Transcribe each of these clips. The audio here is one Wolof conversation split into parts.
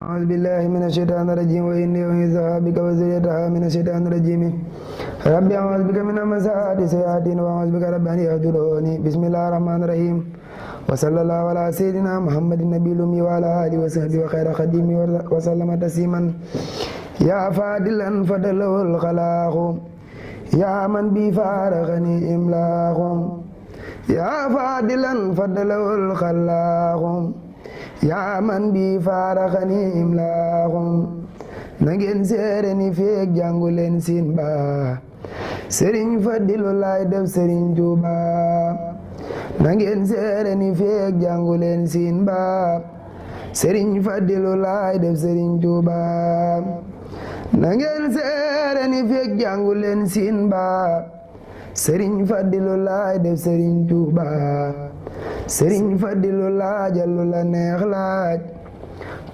أعوذ بالله من الشيطان الرجيم وإني أعيذها بك وذريتها من الشيطان الرجيم ربي أعوذ بك من همزات الشياطين وأعوذ بك رب أن يحضرون بسم الله الرحمن الرحيم وصلى الله على سيدنا محمد النبي الأمي وعلى آله وصحبه وخير خديمه وسلم تسليما يا فاضلا فضله الخلاق يا من بي فارغني إملاق يا فاضلا فضله الخلاق yaa man bi faaraxani imlaaxum na ngeen seere ni feek jàngu leen siin ba sëriñ Fadilu laay def sëriñ Tuuba na ngeen seere ni feek jàngu leen siin ba sëriñ Fadilu laay def sëriñ Tuuba na ngeen seere ni feek jàngu leen siin ba sëriñ Fadilu laay def sëriñ Tuuba sëriñ Fadilu laajal lu la neex laaj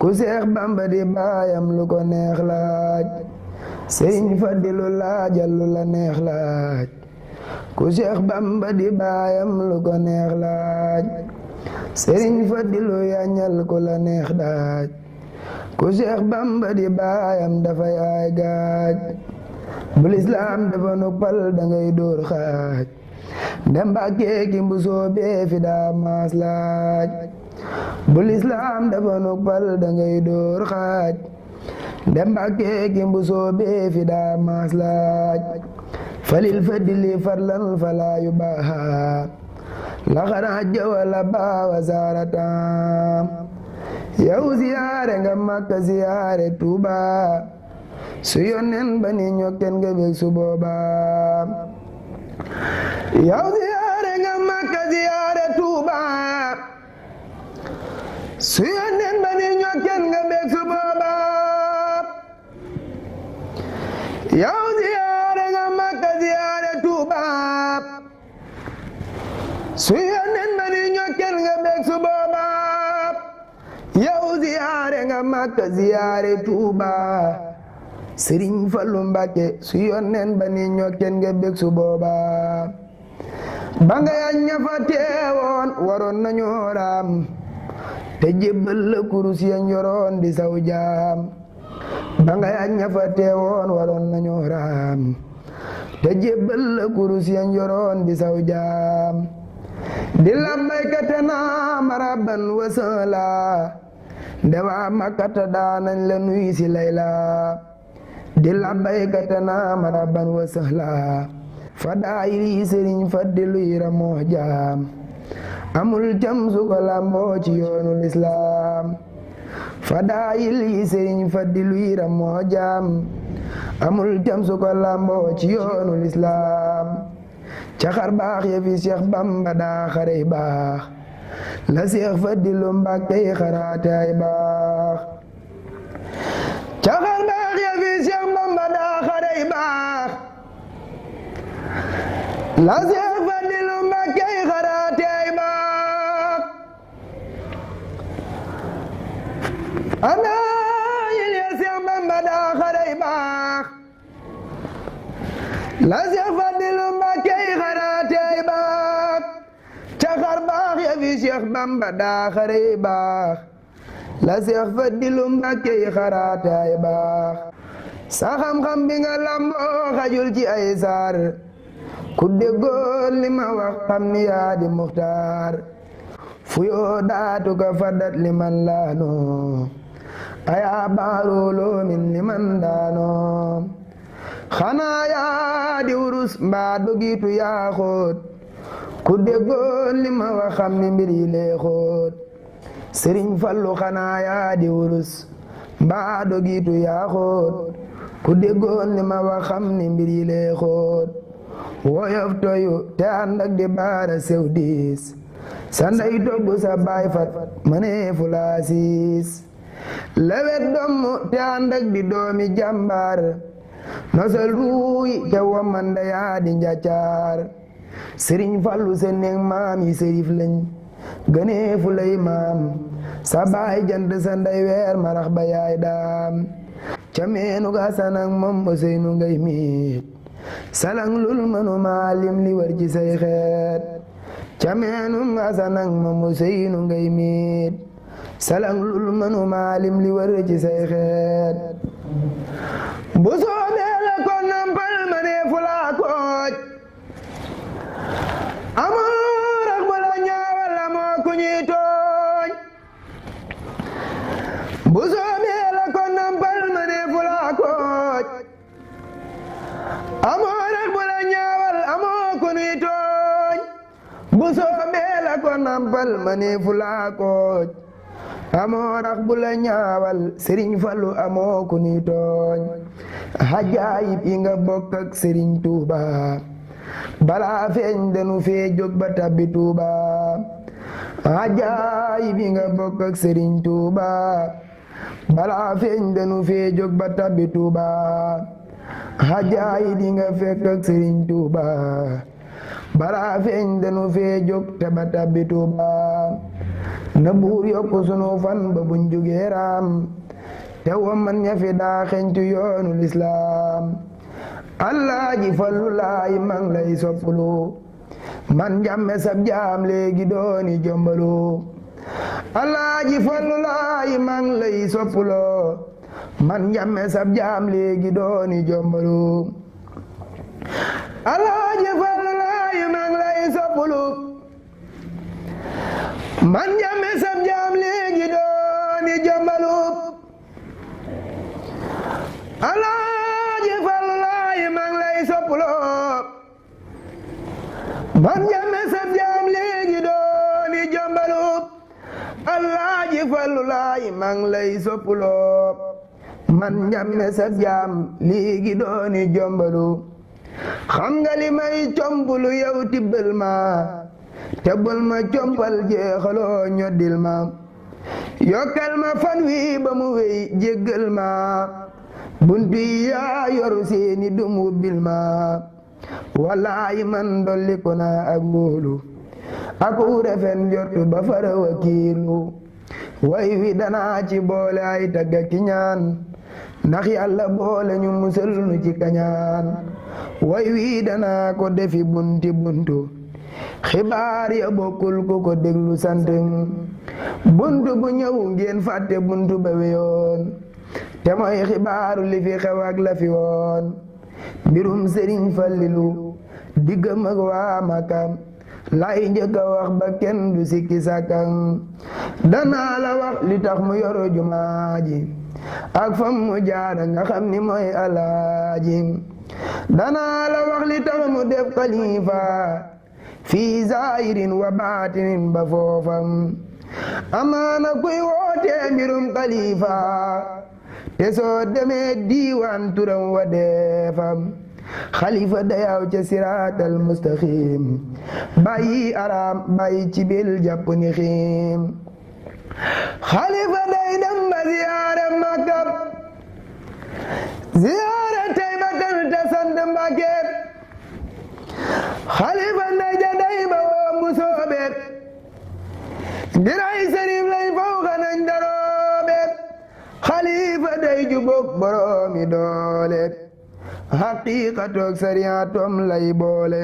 ku Seex Bamba di baayam lu ko neex laaj sëriñ Fadilu laajal lu la neex laaj ku Seex Bamba di baayam lu ko neex laaj sëriñ Fadilu yañal ku la neex daaj ku Seex Bamba di baayam dafay ay gaaj bu lislaam dafa nuppal dangay dóor xaaj demba keeki mbusoo bee fi daa maas laaj bu lislaam dafa nuppal dangay dóor xaaj demba keeki mbusoo bee fi daa maas laaj falil fadili farlan falaa yu baaha la xanaa jawala baawa saaratam yow ziyaare nga Makka ziyaare Tuuba su yonnen ba ni ñokken nga bég su booba yow ziyaare nga Makka ziyaare Tuuba su yonnen ba ni ñokken nga bég su booba yow ziyaare nga Makka ziyaare Tuuba su yonnen ba ni ñokken nga bég su booba yow ziyaare nga Makka ziyaare Tuuba Sëriñ Fallu Mbàkke su yonnen ba ni ñokken nga bég su booba ba nga yañ ña fa teewoon waroon nañoo raam te jébbal la kurus ya njoroon di saw jaam ba nga yañ ña fa teewoon waroon nañoo raam te jébbal la kurus ya njoroon di saw jaam di labbaykate naa maraban wa sala ndewaa makkata daanañ la nuy si layla di labbaykate naa maraban wa sala fa daayiri sëriñ Fadilu yira moo jaam amul jam su ko lamboo ci yoonu lislaam fa daayiri sëriñ Fadilu yira moo jaam amul jam su ko lamboo ci yoonu lislaam ca xar baax ya fi Seex Bamba daa xarey baax la Seex Fadilu Mbàkke xaraate ay baax ca xar baax ya fi Seex Bamba daa xarey baax la Seex Fadilu Mbàkke xaraate ay baax ana yil ya Seex Bamba daa xarey baax la Seex Fadilu Mbàkke xaraate ay baax ca xar baax ya fi Seex Bamba daa xarey baax la Seex Fadilu Mbàkke xaraate ay baax sa xam-xam bi nga lamboo xajul ci ay saar ku déggoon li ma wax xam ni yaa di muxtaar fu yoo daatu ka fadat li man laano ayaa baarooloo min li man daano xanaa yaa di wurus mbaa dogiitu yaa xóot ku déggoon li ma wax xam ni mbir yi lee xóot Sëriñ Fallu xanaa yaa di wurus mbaa dogiitu yaa xóot ku déggoon li ma wax xam ni mbir yi lee xóot woyof toyu te ànd ak di baara sew diis sa ndey togg sa baay fat mënee fu laa siis lewet domm te ànd ak di doomi jàmbaar nosal ruuy te wamanda yaa di njaccaar Sëriñ Fallu se neeg maam yi sërif lañ gënee fu lay maam sa baay jant sa ndey weer marax ba yaay daam ca meenu ga sanak moom Useynu ngay miit salang lul mënu maalim li war ci say xeet ca meenu nga sanak moom Useynu ngay miit salang lul mënu maalim li wër ci say xeet bu soobee la ko nampal ma ne fu laa kooj amoo rax bu la ñaawal amoo ku ñuy tooñ bu soobee la ko nampal ma ne fu laa kooj amoo rax bu la ñaawal amoo ku ñuy tooñ bu soobee la ko nampal ma ne fu laa kooj amoo rax bu la ñaawal Sëriñ Fallu amoo ku ñuy tooñ hajaayib yi nga bokk ak Sëriñ Tuuba balaa feeñ danu fee jóg ba tabbi Tuuba hajaayib yi nga bokk ak Sëriñ Tuuba balaa feeñ danu fee jóg ba tabbi Tuuba hajaayib yi nga fekk ak Sëriñ Tuuba balaa feeñ danu fee jóg te ba tabbi Tuuba na buur yokku sunu fan ba buñ jógee raam te man ña fi daa xeñtu yoonu lislaam Alaaji Fallu laay mang lay soppulu man njàmme sab jaam léegi dooni jombalu Alaaji Fallu laay mang lay soppulo man njàmme sab jaam léegi dooni jombalu Alaaji Fallu laay mang lay soppulu man njàmme sab jaam léegi dooni jombalu Alaaji Fallu laay mang lay soppulo man njàmme sab jaam léegi dooni jombalu Alaaji Fallu laay mang lay soppulo man njàmme sab jaam léegi dooni jombalu xam nga li may compulu yow tibbal ma te bul ma compal jeexaloo ñoddil ma yokkal ma fan wi ba mu wéy jéggal ma buntu yi yaa yoru seeni dum wubbil ma wallaahi man dolli ko naa ak wóolu ak refen njortu ba fara wakiilu way wi danaa ci boole ay tagga ki ñaan ndax yàlla boole ñu musal nu ci kañaan way wi danaa ko defi bunti buntu xibaar ya bokkul ku ko déglu sant buntu bu ñëw ngeen fàtte buntu ba weyoon te mooy xibaaru li fi xew ak la fi woon mbirum Sëriñ Fallilu diggam ak waa Makam lay njëkk a wax ba kenn du sikki sàkkam danaa la wax li tax mu yoro jumaa ji ak fam mu jaara nga xam ni mooy alaaji danaa la wax li tax mu def xalifa fi zahirin wa batinin ba foofam amaana kuy woote mbirum xalifa te soo demee diiwaan turam wa deefam xalifa dayaw ca siraatal mustaqim bàyyi araam bàyyi ci bil jàpp ni xiim xalifa day dem ba ziyaare Makka ziyaare Taybatan te sant Mbàkke xalifa nday ja day ba woo mu soobeet diray sëriif lay faw xanañ daroobeet xalifa day jubóog boroomi doole haqiqatoog sariyaatoom lay boole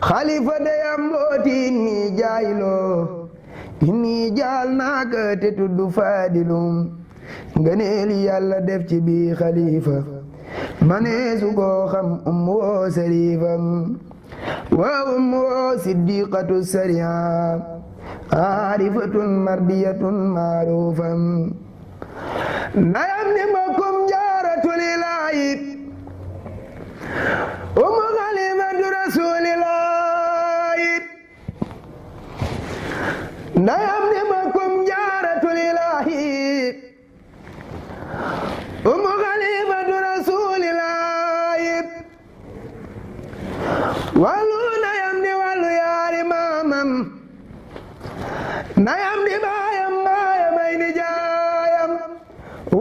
xalifa day am mbooti inni jaayiloo inni jaal naaka te tuddu faadilum ngëneeli yàlla def ci bi xalifa maneesu koo xam woo sariifam wa woo siddiqatu sariya aarifatun mardiyatun maarufam ndayam ni mbokkum jaaratul ilaahi xalifatu rasuulillaahi ndayam ni mbokkum jaaratul ilaahi xalifatu rasuulillaahi wàllu ndayam di wàllu yaari maamam ndayam di baayam baayam ay nijaayam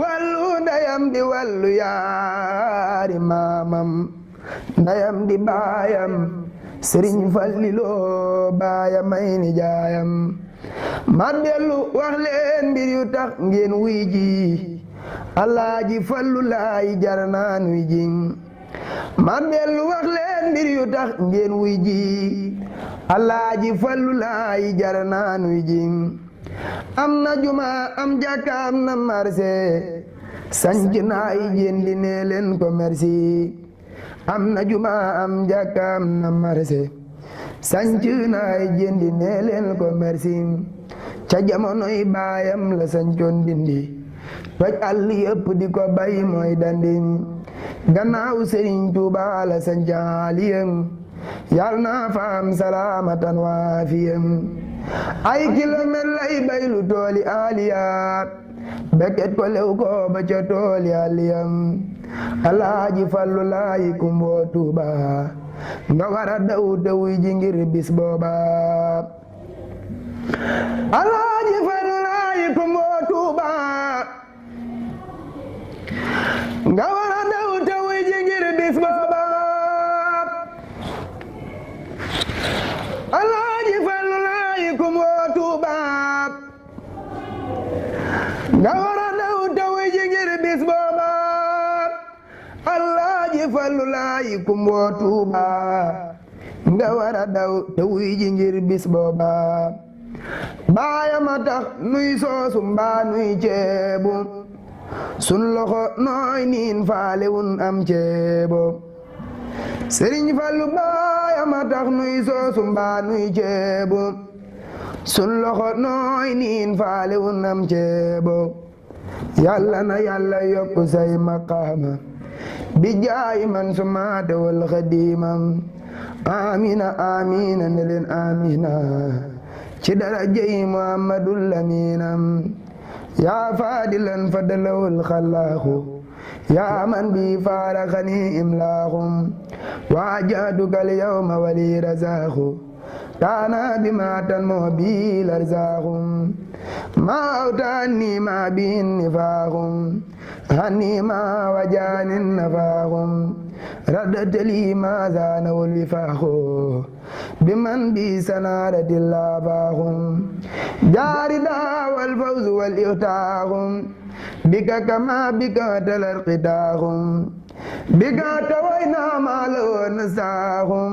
wàllu ndayam di wàllu yaari maamam ndayam di baayam Sëriñ Fallilu baayam ay nijaayam ma dellu wax leen mbir yu tax ngeen wuy ji Alaaji Fallu laay jar naan wuy ji ma dellu wax leen mbir yu tax ngeen wuy ji Alaaji Fallu laay jar naan wuy ji am na juma am jàkka am na marché sanc na ay jëndi nee leen ko merci am na juma am jàkka am na marché sanc na ay jëndi nee leen ko merci ca jamonoy baayam la sancoon Ndindi toj àll yëpp di ko bay mooy dandi gannaaw Sëriñ Tuuba la sancaaliyam yal na fa am salaamatan waafiyam ay kilomètre lay baylu tooli aliyaat beket ko lew ko ba ca tooli aliyam Alaaji Fallu laayi kumboo Tuuba nga wara daw wuy ji ngir bis booba Alaaji Fallu laayi kumboo Tuuba nga wara daw wuy ji ngir bis booba Alaaji Fallu laayi kumboo Tuuba nga wara daw wuy ji ngir bis booba Alaaji Fallu laayi kumboo Tuuba nga wara daw wuy ji ngir bis booba baayama tax nuy soosu mbaa nuy ceebu sun loxo nooy niin faalewun am ceebo Sëriñ Fallu baayama tax nuy soosu mbaa nuy ceebo sun loxo nooy niin faalewun am ceebo yàlla na yàlla yokku say maqaama bi jaay man sumaate wal xadiimam amina amina ne leen amina ci darajay Muhammadul Aminam yaa faadilan fadalawul xalaaxu yaa man bi faaraxani imlaaxum waajadukal yawma wali razaaxu kaana bi ma tan moo bi larzaaxum maa awtaani maa bi nifaaxum hani maa wajaanin nafaaxum raddatali maa zaanawul wifaaxu bi man bi sanaarati laafaaxum jaari daawal fawzu wal ixtaaxum bika kama bika talar qitaaxum bika tawayna maa loo nasaaxum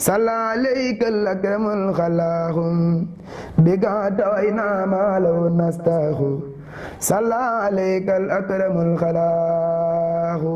salla alaykal akramul xalaaxum bika tawayna maa loo nastaaxu salla alaykal akramul xalaaxu